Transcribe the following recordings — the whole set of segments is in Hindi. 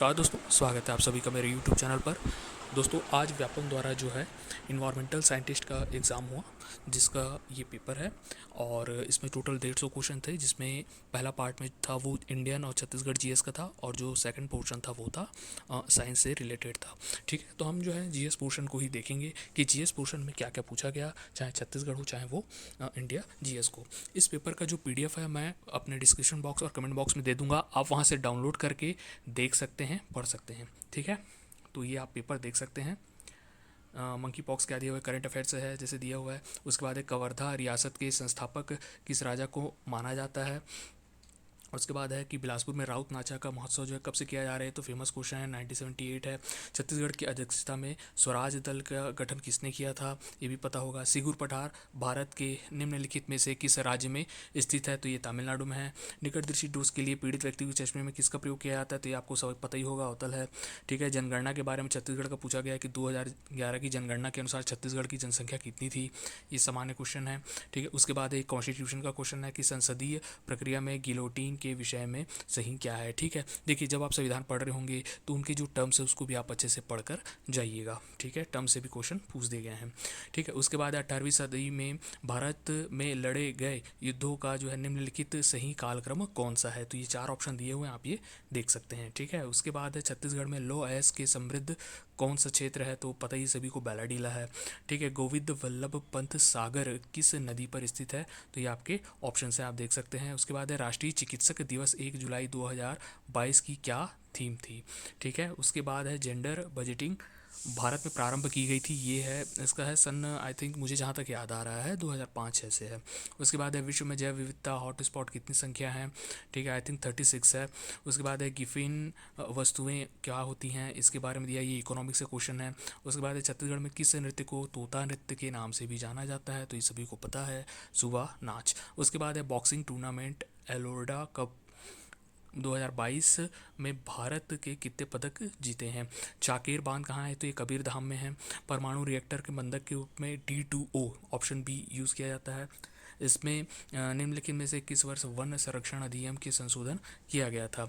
तो दोस्तों स्वागत है आप सभी का मेरे YouTube चैनल पर। दोस्तों आज व्यापम द्वारा जो है इन्वायरमेंटल साइंटिस्ट का एग्ज़ाम हुआ, जिसका ये पेपर है। और इसमें टोटल 150 क्वेश्चन थे, जिसमें पहला पार्ट में था वो इंडियन और छत्तीसगढ़ जीएस का था, और जो सेकंड पोर्शन था वो था साइंस से रिलेटेड था। ठीक है, तो हम जो है जीएस पोर्शन को ही देखेंगे कि जीएस पोर्शन में क्या क्या पूछा गया, चाहे छत्तीसगढ़ हो चाहे वो इंडिया जीएस को। इस पेपर का जो पीडीएफ है मैं अपने डिस्क्रिप्शन बॉक्स और कमेंट बॉक्स में दे दूंगा, आप वहाँ से डाउनलोड करके देख सकते हैं, पढ़ सकते हैं। ठीक है, तो ये आप पेपर देख सकते हैं। मंकी पॉक्स क्या दिया हुआ है, करंट अफेयर्स है जैसे दिया हुआ है। उसके बाद एक कवर्धा रियासत के संस्थापक किस राजा को माना जाता है। और उसके बाद है कि बिलासपुर में राउत नाचा का महोत्सव जो है कब से किया जा रहा है, तो फेमस क्वेश्चन है, 1978 है। छत्तीसगढ़ की अध्यक्षता में स्वराज दल का गठन किसने किया था, ये भी पता होगा। सिगुर पठार भारत के निम्नलिखित में से किस राज्य में स्थित है, तो ये तमिलनाडु में है। निकट दृष्टि डोज के लिए पीड़ित व्यक्ति के चश्मे में किसका प्रयोग किया जाता है, तो ये आपको सब पता ही होगा, अवतल है। ठीक है, जनगणना के बारे में छत्तीसगढ़ का पूछा गया है कि 2011 की जनगणना के अनुसार छत्तीसगढ़ की जनसंख्या कितनी थी, ये सामान्य क्वेश्चन है। ठीक है, उसके बाद एक कॉन्स्टिट्यूशन का क्वेश्चन है कि संसदीय प्रक्रिया में गिलोटीन के विषय में सही क्या है। ठीक है, देखिए जब आप संविधान पढ़ रहे होंगे तो उनके जो टर्म्स है उसको भी आप अच्छे से पढ़कर जाइएगा। ठीक है, टर्म से भी क्वेश्चन पूछ दिए गए हैं। ठीक है, उसके बाद 18वीं सदी में भारत में लड़े गए युद्धों का जो है निम्नलिखित सही कालक्रम कौन सा है, तो ये 4 ऑप्शन दिए हुए हैं, आप ये देख सकते हैं। ठीक है, उसके बाद है छत्तीसगढ़ में लो एस के समृद्ध कौन सा क्षेत्र है, तो पता ही सभी को बैलाडीला है। ठीक है, गोविंद वल्लभ पंत सागर किस नदी पर स्थित है, तो ये आपके ऑप्शन से आप देख सकते हैं। उसके बाद है राष्ट्रीय चिकित्सक दिवस 1 जुलाई 2022 की क्या थीम थी। ठीक है, उसके बाद है जेंडर बजटिंग भारत में प्रारंभ की गई थी, ये है इसका है सन, आई थिंक मुझे जहाँ तक याद आ रहा है 2005-6 से है। उसके बाद है विश्व में जैव विविधता हॉटस्पॉट कितनी संख्या है, ठीक है, आई थिंक 36 है। उसके बाद है गिफिन वस्तुएं क्या होती हैं, इसके बारे में दिया, ये इकोनॉमिक्स से क्वेश्चन है। उसके बाद है छत्तीसगढ़ में किस नृत्य को तोता नृत्य के नाम से भी जाना जाता है, तो ये सभी को पता है, सुबह नाच। उसके बाद है बॉक्सिंग टूर्नामेंट एलोर्डा कप 2022 में भारत के कितने पदक जीते हैं। चाकेर बांध कहाँ है, तो ये कबीर धाम में है। परमाणु रिएक्टर के मंदक के रूप में D2O ऑप्शन बी यूज़ किया जाता है। इसमें निम्नलिखित में से किस वर्ष वन संरक्षण अधिनियम के संशोधन किया गया था।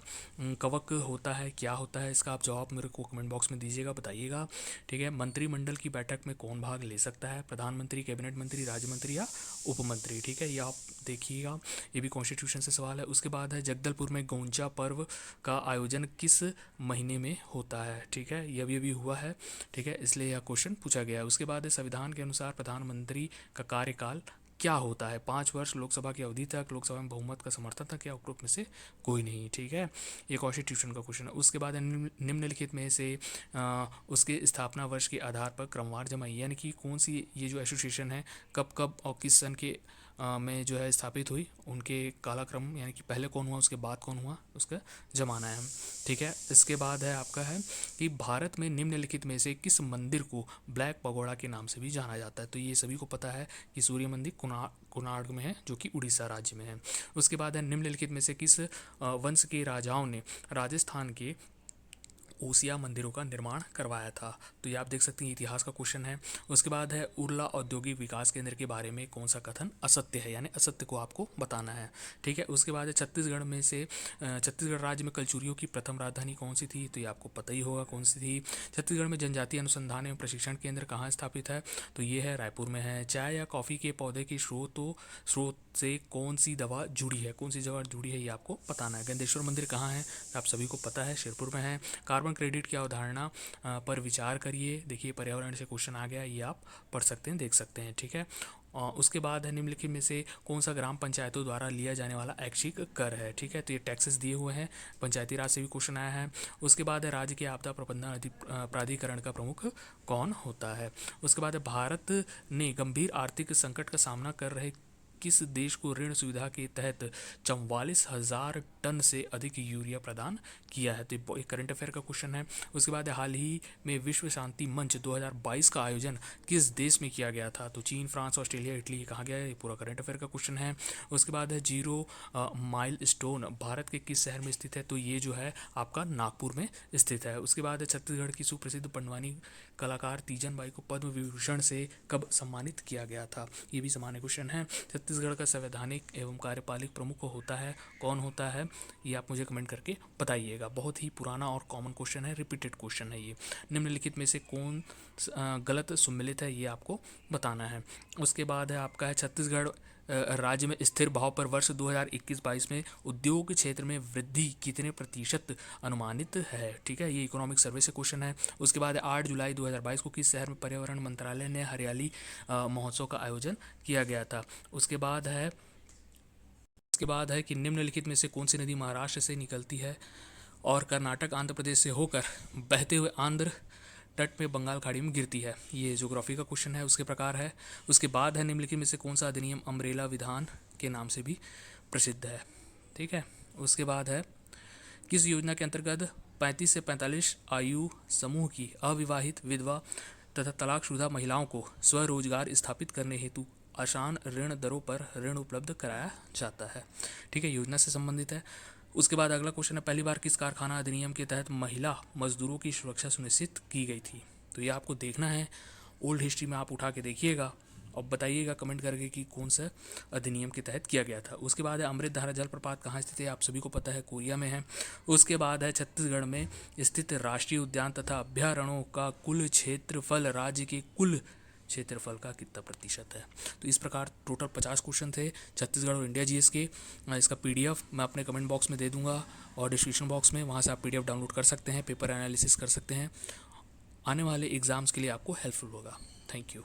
कवक होता है, क्या होता है, इसका आप जवाब मेरे को कमेंट बॉक्स में दीजिएगा, बताइएगा। ठीक है, मंत्रिमंडल की बैठक में कौन भाग ले सकता है, प्रधानमंत्री, कैबिनेट मंत्री, राज्य मंत्री या उपमंत्री। ठीक है, ये आप देखिएगा, ये भी कॉन्स्टिट्यूशन से सवाल है। उसके बाद है जगदलपुर में गोंचा पर्व का आयोजन किस महीने में होता है। ठीक है, ये अभी अभी हुआ है। ठीक है, इसलिए यह क्वेश्चन पूछा गया है। उसके बाद है संविधान के अनुसार प्रधानमंत्री का कार्यकाल क्या होता है, 5 वर्ष लोकसभा की अवधि तक, लोकसभा में बहुमत का समर्थन तक, या उपरोक्त में से कोई नहीं। ठीक है, ये कॉन्स्टिट्यूशन का क्वेश्चन है। उसके बाद है निम्नलिखित में से उसके स्थापना वर्ष के आधार पर क्रमवार जमाई, यानी कि कौन सी ये जो एसोसिएशन है कब कब और किस सन के में जो है स्थापित हुई, उनके कालाक्रम, यानी कि पहले कौन हुआ उसके बाद कौन हुआ, उसका जमाना है। ठीक है, इसके बाद है आपका है कि भारत में निम्नलिखित में से किस मंदिर को ब्लैक पगोड़ा के नाम से भी जाना जाता है, तो ये सभी को पता है कि सूर्य मंदिर कोणार्क में है, जो कि उड़ीसा राज्य में है। उसके बाद है निम्नलिखित में से किस वंश के राजाओं ने राजस्थान के ओसिया मंदिरों का निर्माण करवाया था, तो ये आप देख सकते हैं, इतिहास का क्वेश्चन है। उसके बाद है उर्ला औद्योगिक विकास केंद्र के बारे में कौन सा कथन असत्य है, यानी असत्य को आपको बताना है। ठीक है, उसके बाद है छत्तीसगढ़ में से छत्तीसगढ़ राज्य में कलचुरियों की प्रथम राजधानी कौन सी थी, तो ये आपको पता ही होगा कौन सी थी। छत्तीसगढ़ में जनजातीय अनुसंधान एवं प्रशिक्षण केंद्र कहाँ स्थापित है, तो ये है रायपुर में है। चाय या कॉफ़ी के पौधे के स्रोत से कौन सी दवा जुड़ी है, कौन सी दवा जुड़ी है, ये आपको बताना है। गंधेश्वर मंदिर कहाँ है, आप सभी को पता है, शेरपुर में है। कार्बन क्रेडिट की अवधारणा पर विचार करिए, देखिए पर्यावरण से क्वेश्चन आ गया, ये आप पढ़ सकते हैं, देख सकते हैं। ठीक है, उसके बाद है निम्नलिखित में से कौन सा ग्राम पंचायतों द्वारा लिया जाने वाला ऐच्छिक कर है। ठीक है, तो ये टैक्सेस दिए हुए हैं, पंचायती राज से भी क्वेश्चन आया है। उसके बाद है राज्य के आपदा प्रबंधन प्राधिकरण का प्रमुख कौन होता है। उसके बाद है भारत ने गंभीर आर्थिक संकट का सामना कर रहे किस देश को ऋण सुविधा के तहत 44,000 टन से अधिक यूरिया प्रदान किया है, तो एक करंट अफेयर का क्वेश्चन है। उसके बाद हाल ही में विश्व शांति मंच 2022 का आयोजन किस देश में किया गया था, तो चीन, फ्रांस, ऑस्ट्रेलिया, इटली, कहा गया है, ये पूरा करंट अफेयर का क्वेश्चन है। उसके बाद है जीरो माइल स्टोन भारत के किस शहर में स्थित है, तो ये जो है आपका नागपुर में स्थित है। उसके बाद है छत्तीसगढ़ की सुप्रसिद्ध पंडवानी कलाकार तीजन बाई को पद्म विभूषण से कब सम्मानित किया गया था, ये भी सामान्य क्वेश्चन है। छत्तीसगढ़ का संवैधानिक एवं कार्यपालिक प्रमुख होता है, कौन होता है, ये आप मुझे कमेंट करके बताइएगा। बहुत ही पुराना और कॉमन क्वेश्चन है, रिपीटेड क्वेश्चन है ये। निम्नलिखित में से कौन गलत सुमेलित है, ये आपको बताना है। उसके बाद है आपका है छत्तीसगढ़ राज्य में स्थिर भाव पर वर्ष 2021-22 में उद्योग क्षेत्र में वृद्धि कितने प्रतिशत अनुमानित है। ठीक है, ये इकोनॉमिक सर्वे से क्वेश्चन है। उसके बाद 8 जुलाई 2022 को किस शहर में पर्यावरण मंत्रालय ने हरियाली महोत्सव का आयोजन किया गया था। उसके बाद है कि निम्नलिखित में से कौन सी नदी महाराष्ट्र से निकलती है और कर्नाटक आंध्र प्रदेश से होकर बहते हुए आंध्र तट में बंगाल खाड़ी में गिरती है। ये ज्योग्राफी का क्वेश्चन है, उसके प्रकार है। उसके बाद है निम्नलिखित में से कौन सा अधिनियम अम्ब्रेला विधान के नाम से भी प्रसिद्ध है। ठीक है, उसके बाद है किस योजना के अंतर्गत 35 से 45 आयु समूह की अविवाहित विधवा तथा तलाकशुदा महिलाओं को स्वरोजगार स्थापित करने हेतु आसान ऋण दरों पर ऋण उपलब्ध कराया जाता है। ठीक है, योजना से संबंधित है। उसके बाद अगला क्वेश्चन है पहली बार किस कारखाना अधिनियम के तहत महिला मजदूरों की सुरक्षा सुनिश्चित की गई थी। तो ये आपको देखना है, ओल्ड हिस्ट्री में आप उठा के देखिएगा और बताइएगा कमेंट करके कि कौन सा अधिनियम के तहत किया गया था। उसके बाद है अमृत धारा जलप्रपात कहाँ स्थित है, आप सभी को पता है कोरिया में है। उसके बाद है छत्तीसगढ़ में स्थित राष्ट्रीय उद्यान तथा अभ्यारण्यों का कुल क्षेत्रफल राज्य के कुल क्षेत्रफल का कितना प्रतिशत है। तो इस प्रकार टोटल 50 क्वेश्चन थे छत्तीसगढ़ और इंडिया जीएस के। इसका पीडीएफ मैं अपने कमेंट बॉक्स में दे दूंगा और डिस्क्रिप्शन बॉक्स में, वहाँ से आप पीडीएफ डाउनलोड कर सकते हैं, पेपर एनालिसिस कर सकते हैं। आने वाले एग्जाम्स के लिए आपको हेल्पफुल होगा। Thank you.